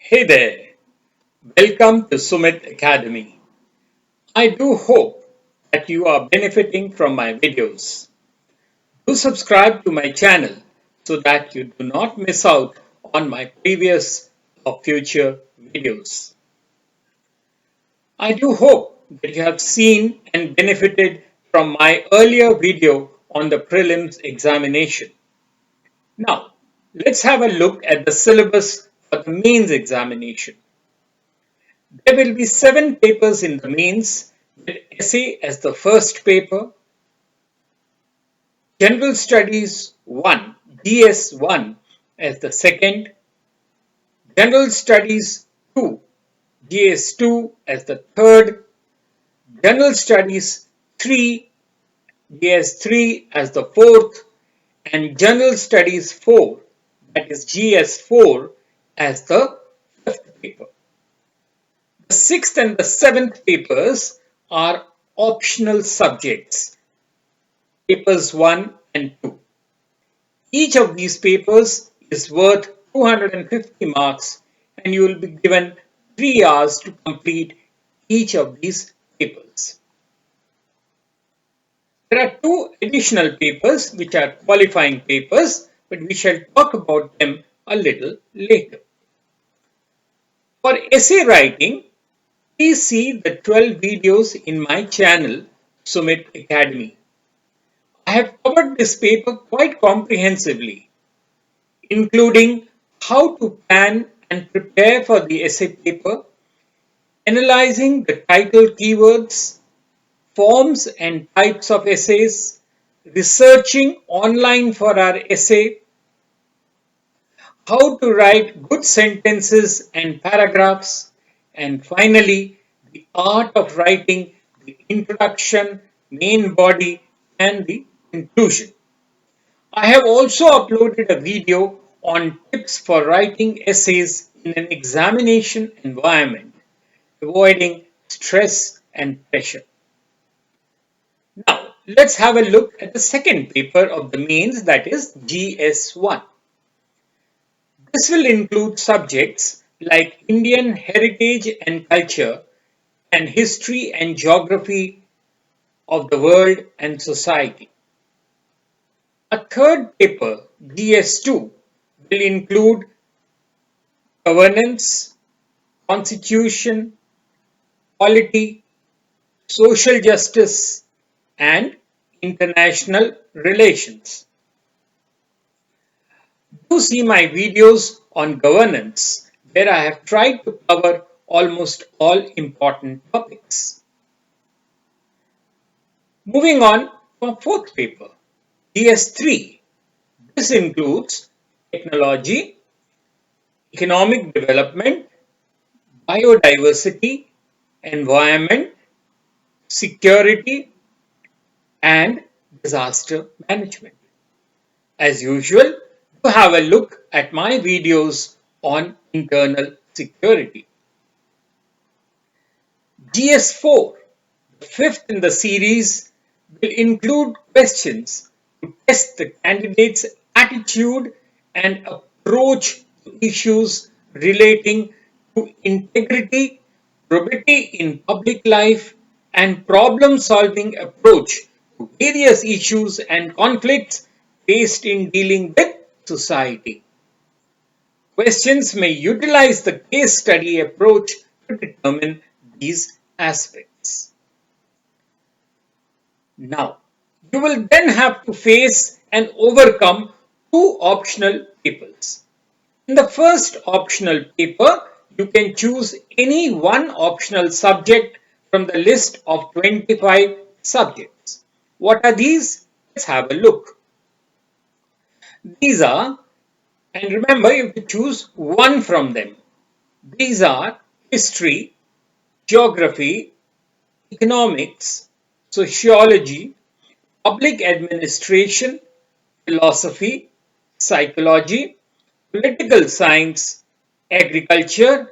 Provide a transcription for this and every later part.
Hey there, welcome to Sumit Academy. I do hope that you are benefiting from my videos. Do subscribe to my channel so that you do not miss out on my previous or future videos. I do hope that you have seen and benefited from my earlier video on the prelims examination. Now, let's have a look at the syllabus for the mains examination. There will be 7 papers in the mains, with essay as the first paper, General Studies 1, GS1 as the second, General Studies 2, GS2 as the third, General Studies 3, GS3 as the fourth, and General Studies 4, that is GS4, as the fifth paper. The sixth and the seventh papers are optional subjects, papers 1 and 2. Each of these papers is worth 250 marks and you will be given 3 hours to complete each of these papers. There are 2 additional papers which are qualifying papers, but we shall talk about them a little later. For essay writing, please see the 12 videos in my channel, Sumit Academy. I have covered this paper quite comprehensively, including how to plan and prepare for the essay paper, analyzing the title keywords, forms and types of essays, researching online for our essay, how to write good sentences and paragraphs, and finally, the art of writing the introduction, main body, and the conclusion. I have also uploaded a video on tips for writing essays in an examination environment, avoiding stress and pressure. Now, let's have a look at the second paper of the mains, that is GS1. This will include subjects like Indian heritage and culture and history and geography of the world and society. A third paper, GS2, will include governance, constitution, polity, social justice, and international relations. Do see my videos on governance, where I have tried to cover almost all important topics. Moving on to our fourth paper, GS3. This includes technology, economic development, biodiversity, environment, security, and disaster management. As usual, do have a look at my videos on internal security. GS4, the fifth in the series, will include questions to test the candidate's attitude and approach to issues relating to integrity, probity in public life, and problem-solving approach to various issues and conflicts faced in dealing with society. Questions may utilize the case study approach to determine these aspects. Now, you will then have to face and overcome 2 optional papers. In the first optional paper, you can choose any one optional subject from the list of 25 subjects. What are these? Let's have a look. These are, and remember you have to choose one from them. These are history, geography, economics, sociology, public administration, philosophy, psychology, political science, agriculture,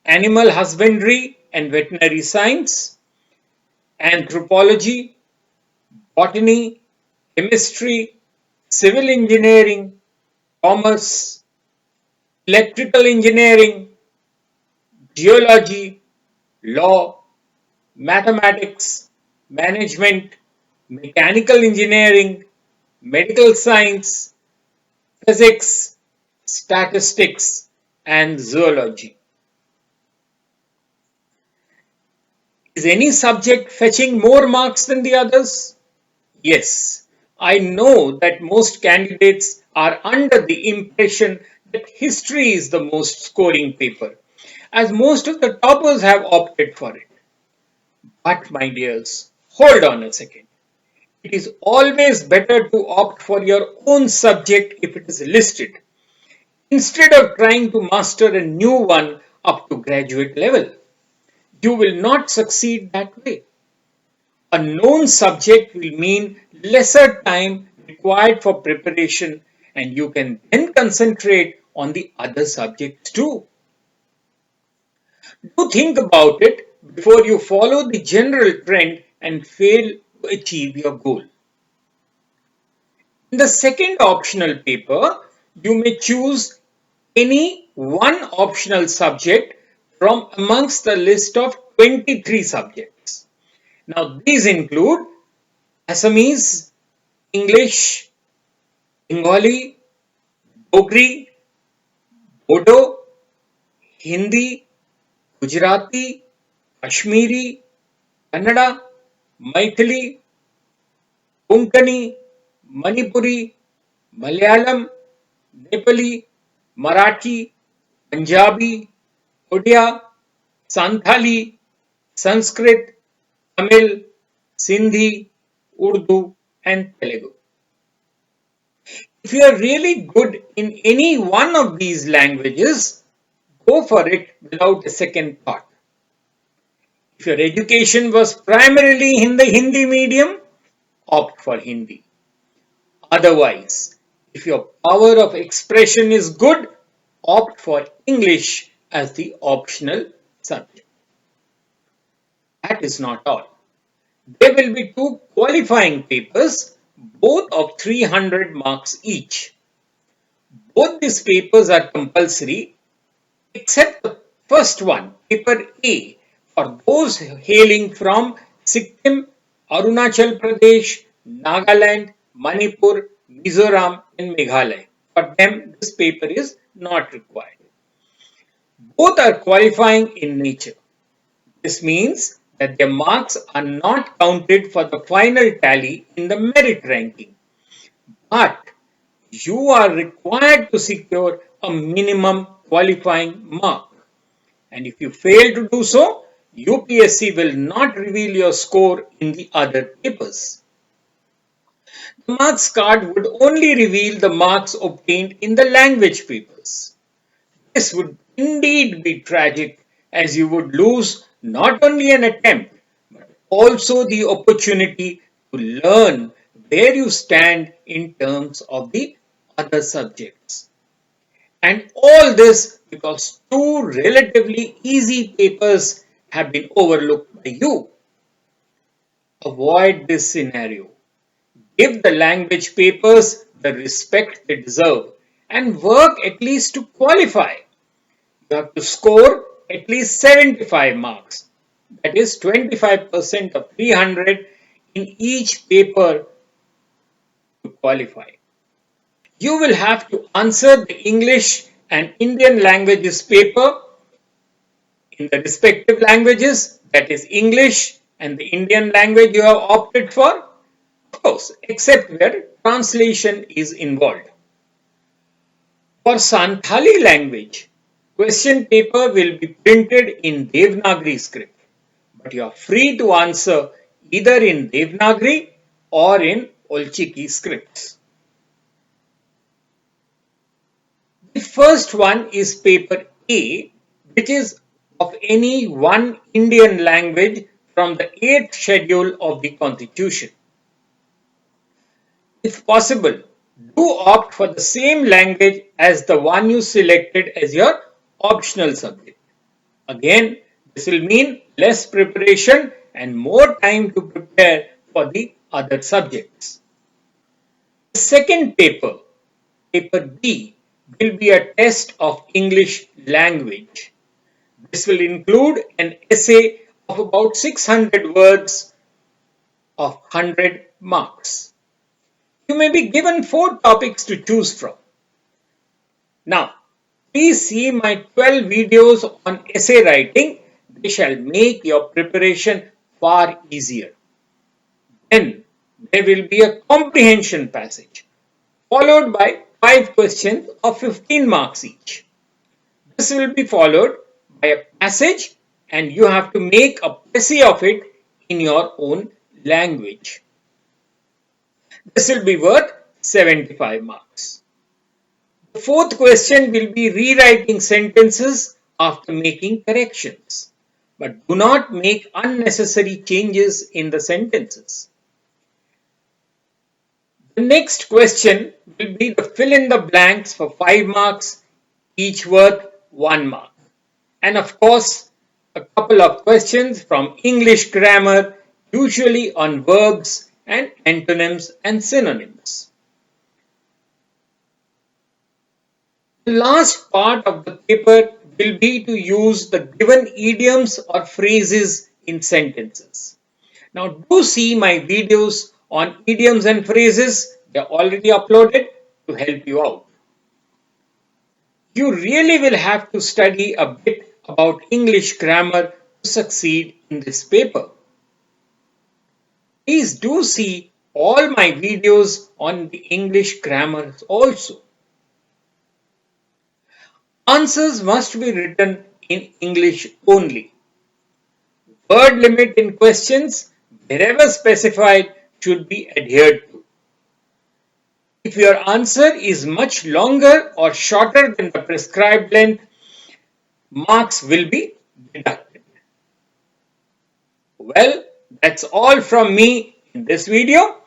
animal husbandry and veterinary science, anthropology, botany, chemistry, civil engineering, commerce, electrical engineering, Geology, law, mathematics, management, mechanical engineering, medical science, physics, statistics, and zoology. Is any subject fetching more marks than the others? Yes, I know that most candidates are under the impression that history is the most scoring paper, as most of the toppers have opted for it. But my dears, hold on a second. It is always better to opt for your own subject if it is listed, instead of trying to master a new one up to graduate level. You will not succeed that way. A known subject will mean lesser time required for preparation, and you can then concentrate on the other subjects too. Do think about it before you follow the general trend and fail to achieve your goal. In the second optional paper, you may choose any one optional subject from amongst the list of 23 subjects. Now, these include Assamese, English, Bengali, Dogri, Bodo, Hindi, Gujarati, Kashmiri, Kannada, Maithili, Konkani, Manipuri, Malayalam, Nepali, Marathi, Punjabi, Odia, Santhali, Sanskrit, Tamil, Sindhi, Urdu, and Telugu. If you are really good in any one of these languages, go for it without a second thought. If your education was primarily in the Hindi medium, opt for Hindi. Otherwise, if your power of expression is good, opt for English as the optional subject. That is not all. There will be two qualifying papers, both of 300 marks each. Both these papers are compulsory except the first one, paper A, for those hailing from Sikkim, Arunachal Pradesh, Nagaland, Manipur, Mizoram, and Meghalaya. For them, this paper is not required. Both are qualifying in nature. This means that their marks are not counted for the final tally in the merit ranking. But you are required to secure a minimum qualifying mark. And if you fail to do so, UPSC will not reveal your score in the other papers. The marks card would only reveal the marks obtained in the language papers. This would indeed be tragic, as you would lose not only an attempt but also the opportunity to learn where you stand in terms of the other subjects. And all this because two relatively easy papers have been overlooked by you. Avoid this scenario. Give the language papers the respect they deserve and work at least to qualify. You have to score at least 75 marks. That is 25% of 300 in each paper to qualify. You will have to answer the English and Indian languages paper in the respective languages, that is English and the Indian language you have opted for, of course, except where translation is involved. For Santhali language, question paper will be printed in Devanagari script, but you are free to answer either in Devanagari or in Olchiki scripts. The first one is paper A, which is of any one Indian language from the 8th schedule of the Constitution. If possible, do opt for the same language as the one you selected as your optional subject. Again, this will mean less preparation and more time to prepare for the other subjects. The second paper, paper B, will be a test of English language. This will include an essay of about 600 words of 100 marks. You may be given 4 topics to choose from. Now, please see my 12 videos on essay writing. They shall make your preparation far easier. Then there will be a comprehension passage followed by 5 questions of 15 marks each. This will be followed by a passage and you have to make a essay of it in your own language. This will be worth 75 marks. The 4th question will be rewriting sentences after making corrections. But do not make unnecessary changes in the sentences. The next question will be the fill in the blanks for 5 marks, each worth 1 mark. And of course, a couple of questions from English grammar, usually on verbs and antonyms and synonyms. The last part of the paper will be to use the given idioms or phrases in sentences. Now do see my videos on idioms and phrases. They are already uploaded to help you out. You really will have to study a bit about English grammar to succeed in this paper. Please do see all my videos on the English grammar also. Answers must be written in English only. Word limit in questions, wherever specified, should be adhered to. If your answer is much longer or shorter than the prescribed length, marks will be deducted. Well, that's all from me in this video.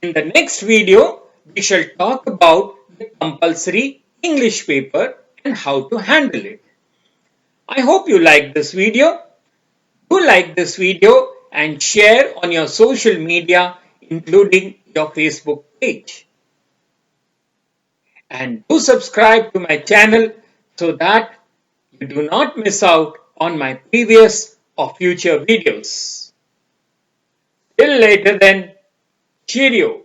In the next video, we shall talk about the compulsory English paper and how to handle it. I hope you like this video. Do like this video and share on your social media, including your Facebook page. And do subscribe to my channel so that you do not miss out on my previous or future videos. Till later then, cheerio.